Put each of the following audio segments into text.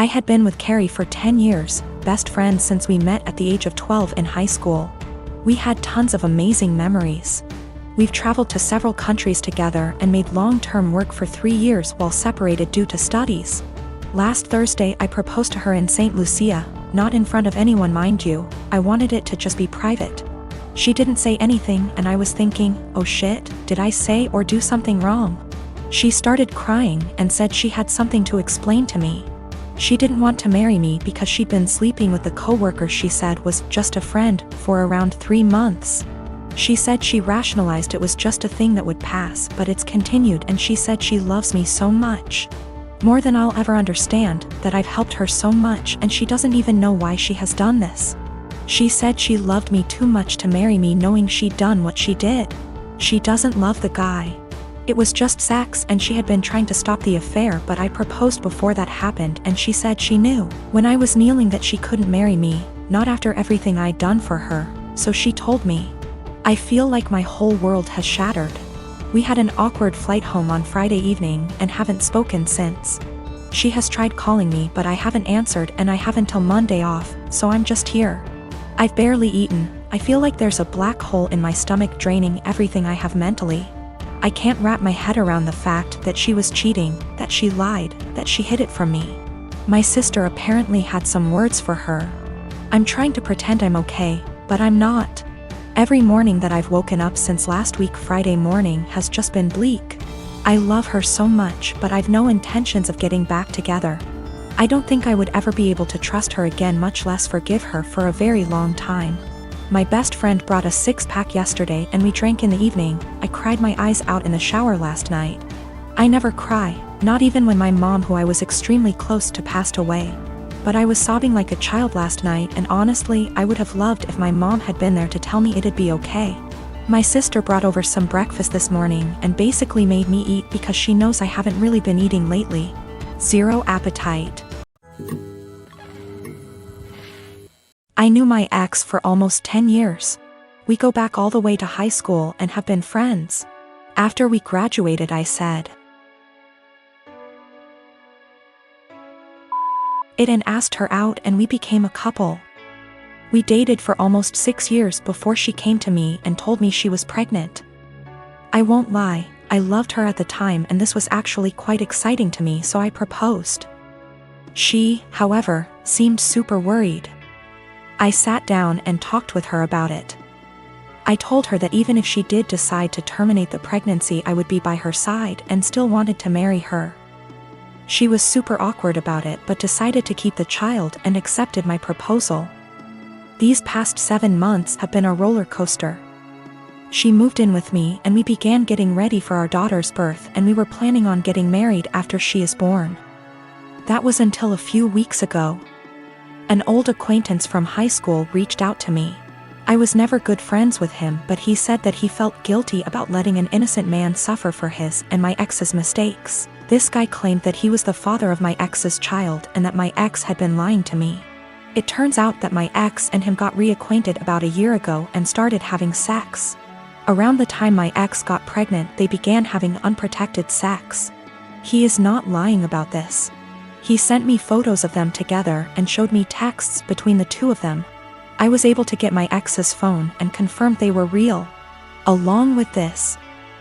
I had been with Carrie for 10 years, best friends since we met at the age of 12 in high school. We had tons of amazing memories. We've traveled to several countries together and made long-term work for 3 years while separated due to studies. Last Thursday I proposed to her in St. Lucia, not in front of anyone mind you, I wanted it to just be private. She didn't say anything and I was thinking, oh shit, did I say or do something wrong? She started crying and said she had something to explain to me. She didn't want to marry me because she'd been sleeping with the coworker she said was just a friend for around 3 months. She said she rationalized it was just a thing that would pass, but it's continued, and she said she loves me so much. More than I'll ever understand, that I've helped her so much and she doesn't even know why she has done this. She said she loved me too much to marry me knowing she'd done what she did. She doesn't love the guy. It was just sex and she had been trying to stop the affair, but I proposed before that happened and she said she knew when I was kneeling that she couldn't marry me, not after everything I'd done for her, so she told me. I feel like my whole world has shattered. We had an awkward flight home on Friday evening and haven't spoken since. She has tried calling me but I haven't answered and I have until Monday off, so I'm just here. I've barely eaten. I feel like there's a black hole in my stomach draining everything I have mentally. I can't wrap my head around the fact that she was cheating, that she lied, that she hid it from me. My sister apparently had some words for her. I'm trying to pretend I'm okay, but I'm not. Every morning that I've woken up since last week Friday morning has just been bleak. I love her so much, but I've no intentions of getting back together. I don't think I would ever be able to trust her again, much less forgive her, for a very long time. My best friend brought a 6-pack yesterday and we drank in the evening. I cried my eyes out in the shower last night. I never cry, not even when my mom, who I was extremely close to, passed away. But I was sobbing like a child last night, and honestly I would have loved if my mom had been there to tell me it'd be okay. My sister brought over some breakfast this morning and basically made me eat because she knows I haven't really been eating lately. Zero appetite. I knew my ex for almost 10 years. We go back all the way to high school and have been friends. After we graduated I said it and asked her out and we became a couple. We dated for almost 6 years before she came to me and told me she was pregnant. I won't lie, I loved her at the time and this was actually quite exciting to me, so I proposed. She, however, seemed super worried. I sat down and talked with her about it. I told her that even if she did decide to terminate the pregnancy I would be by her side and still wanted to marry her. She was super awkward about it but decided to keep the child and accepted my proposal. These past 7 months have been a roller coaster. She moved in with me and we began getting ready for our daughter's birth, and we were planning on getting married after she is born. That was until a few weeks ago. An old acquaintance from high school reached out to me. I was never good friends with him, but he said that he felt guilty about letting an innocent man suffer for his and my ex's mistakes. This guy claimed that he was the father of my ex's child and that my ex had been lying to me. It turns out that my ex and him got reacquainted about a year ago and started having sex. Around the time my ex got pregnant, they began having unprotected sex. He is not lying about this. He sent me photos of them together and showed me texts between the two of them. I was able to get my ex's phone and confirmed they were real. Along with this,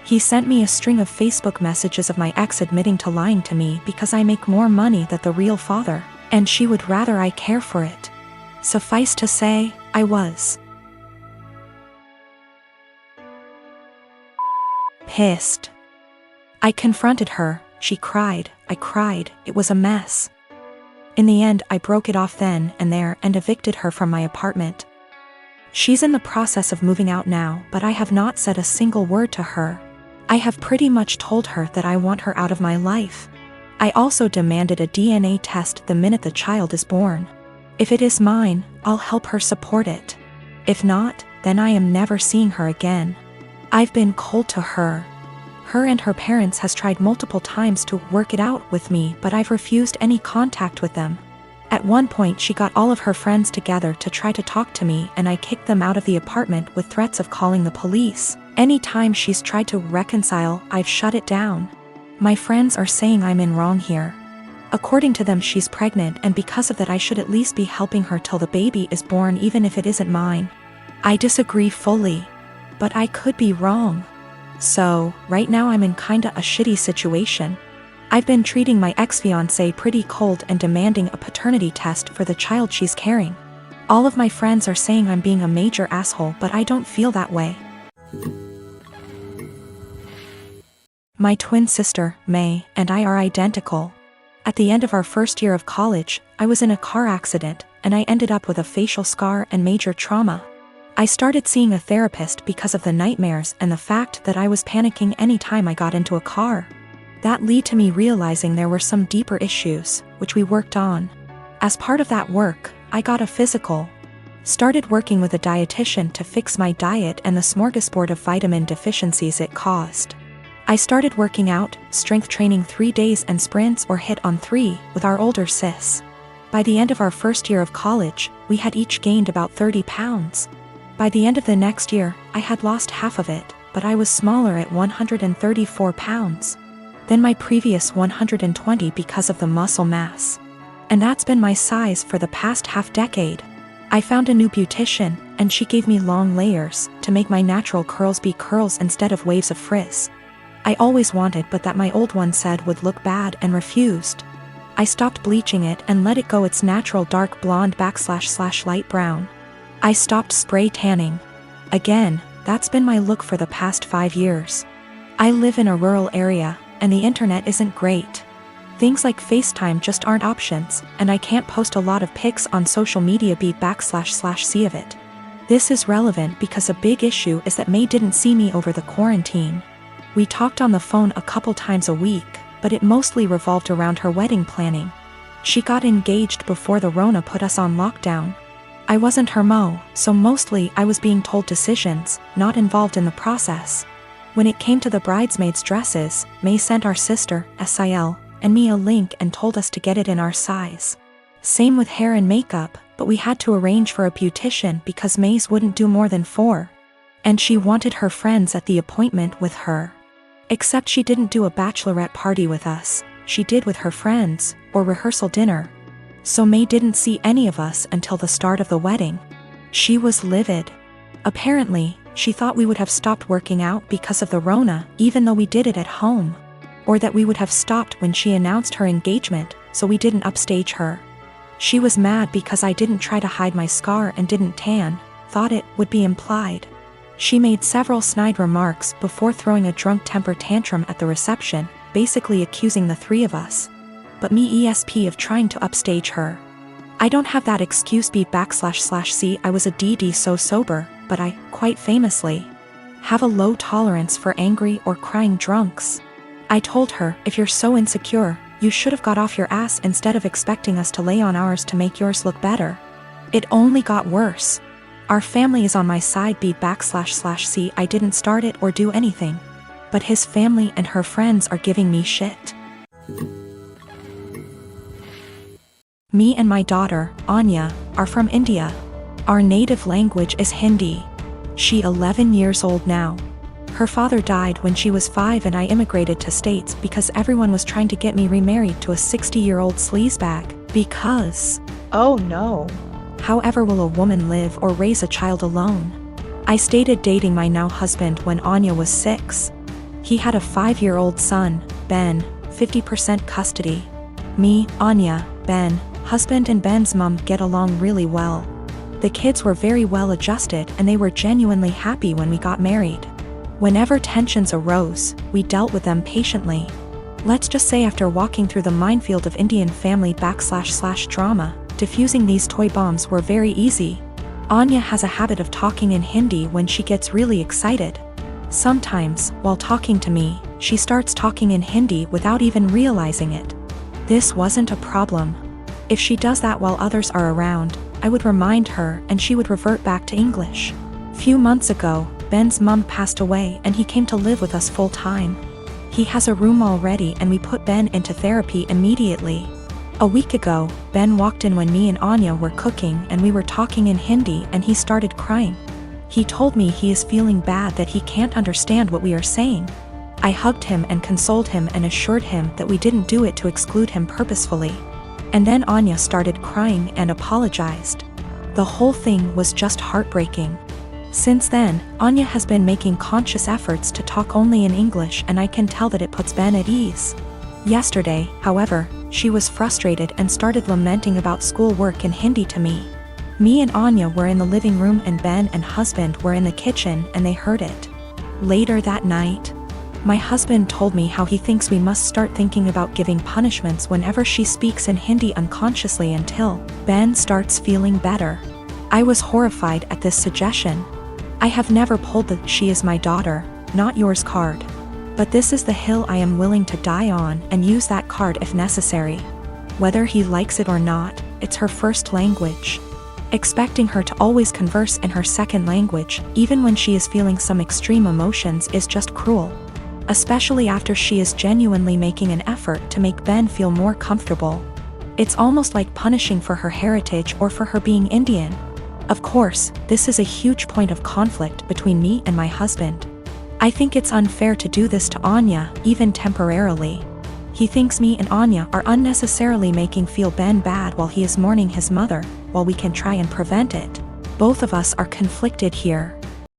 he sent me a string of Facebook messages of my ex admitting to lying to me because I make more money than the real father, and she would rather I care for it. Suffice to say, I was pissed. I confronted her, she cried, I cried, it was a mess. In the end, I broke it off then and there and evicted her from my apartment. She's in the process of moving out now, but I have not said a single word to her. I have pretty much told her that I want her out of my life. I also demanded a DNA test the minute the child is born. If it is mine, I'll help her support it. If not, then I am never seeing her again. I've been cold to her. Her and her parents has tried multiple times to work it out with me, but I've refused any contact with them. At one point she got all of her friends together to try to talk to me, and I kicked them out of the apartment with threats of calling the police. Anytime she's tried to reconcile, I've shut it down. My friends are saying I'm in wrong here. According to them, she's pregnant, and because of that I should at least be helping her till the baby is born, even if it isn't mine. I disagree fully. But I could be wrong. So, right now I'm in kinda a shitty situation. I've been treating my ex-fiancé pretty cold and demanding a paternity test for the child she's carrying. All of my friends are saying I'm being a major asshole, but I don't feel that way. My twin sister, May, and I are identical. At the end of our first year of college, I was in a car accident, and I ended up with a facial scar and major trauma. I started seeing a therapist because of the nightmares and the fact that I was panicking anytime I got into a car. That led to me realizing there were some deeper issues, which we worked on. As part of that work, I got a physical. Started working with a dietitian to fix my diet and the smorgasbord of vitamin deficiencies it caused. I started working out, strength training 3 days and sprints or hit on 3 with our older sis. By the end of our first year of college, we had each gained about 30 pounds. By the end of the next year, I had lost half of it, but I was smaller at 134 pounds. Than my previous 120 because of the muscle mass. And that's been my size for the past half-decade. I found a new beautician, and she gave me long layers to make my natural curls be curls instead of waves of frizz. I always wanted, but that my old one said would look bad, and refused. I stopped bleaching it and let it go its natural dark blonde / light brown. I stopped spray tanning. Again, that's been my look for the past 5 years. I live in a rural area, and the internet isn't great. Things like FaceTime just aren't options, and I can't post a lot of pics on social media /see of it. This is relevant because a big issue is that May didn't see me over the quarantine. We talked on the phone a couple times a week, but it mostly revolved around her wedding planning. She got engaged before the Rona put us on lockdown. I wasn't her mo, so mostly I was being told decisions, not involved in the process. When it came to the bridesmaids' dresses, May sent our sister, SIL, and me a link and told us to get it in our size. Same with hair and makeup, but we had to arrange for a beautician because May's wouldn't do more than 4. And she wanted her friends at the appointment with her. Except she didn't do a bachelorette party with us, she did with her friends, or rehearsal dinner. So May didn't see any of us until the start of the wedding. She was livid. Apparently, she thought we would have stopped working out because of the Rona, even though we did it at home. Or that we would have stopped when she announced her engagement, so we didn't upstage her. She was mad because I didn't try to hide my scar and didn't tan, thought it would be implied. She made several snide remarks before throwing a drunk temper tantrum at the reception, basically accusing the 3 of us. But me ESP of trying to upstage her. I don't have that excuse /C I was a DD so sober, but I, quite famously, have a low tolerance for angry or crying drunks. I told her, if you're so insecure, you should have got off your ass instead of expecting us to lay on ours to make yours look better. It only got worse. Our family is on my side /C I didn't start it or do anything. But his family and her friends are giving me shit. Me and my daughter, Anya, are from India. Our native language is Hindi. She 11 years old now. Her father died when she was 5 and I immigrated to States because everyone was trying to get me remarried to a 60-year-old sleazebag. Because... Oh no. However will a woman live or raise a child alone? I started dating my now husband when Anya was 6. He had a 5-year-old son, Ben, 50% custody. Me, Anya, Ben, husband and Ben's mom get along really well. The kids were very well adjusted and they were genuinely happy when we got married. Whenever tensions arose, we dealt with them patiently. Let's just say after walking through the minefield of Indian family / drama, diffusing these toy bombs were very easy. Anya has a habit of talking in Hindi when she gets really excited. Sometimes, while talking to me, she starts talking in Hindi without even realizing it. This wasn't a problem. If she does that while others are around, I would remind her and she would revert back to English. Few months ago, Ben's mom passed away and he came to live with us full time. He has a room already and we put Ben into therapy immediately. A week ago, Ben walked in when me and Anya were cooking and we were talking in Hindi and he started crying. He told me he is feeling bad that he can't understand what we are saying. I hugged him and consoled him and assured him that we didn't do it to exclude him purposefully. And then Anya started crying and apologized. The whole thing was just heartbreaking. Since then, Anya has been making conscious efforts to talk only in English, and I can tell that it puts Ben at ease. Yesterday, however, she was frustrated and started lamenting about schoolwork in Hindi to me. Me and Anya were in the living room and Ben and husband were in the kitchen and they heard it. Later that night, my husband told me how he thinks we must start thinking about giving punishments whenever she speaks in Hindi unconsciously until Ben starts feeling better. I was horrified at this suggestion. I have never pulled the "she is my daughter, not yours" card. But this is the hill I am willing to die on and use that card if necessary. Whether he likes it or not, it's her first language. Expecting her to always converse in her second language, even when she is feeling some extreme emotions, is just cruel. Especially after she is genuinely making an effort to make Ben feel more comfortable. It's almost like punishing for her heritage or for her being Indian. Of course, this is a huge point of conflict between me and my husband. I think it's unfair to do this to Anya, even temporarily. He thinks me and Anya are unnecessarily making feel Ben bad while he is mourning his mother, while we can try and prevent it. Both of us are conflicted here.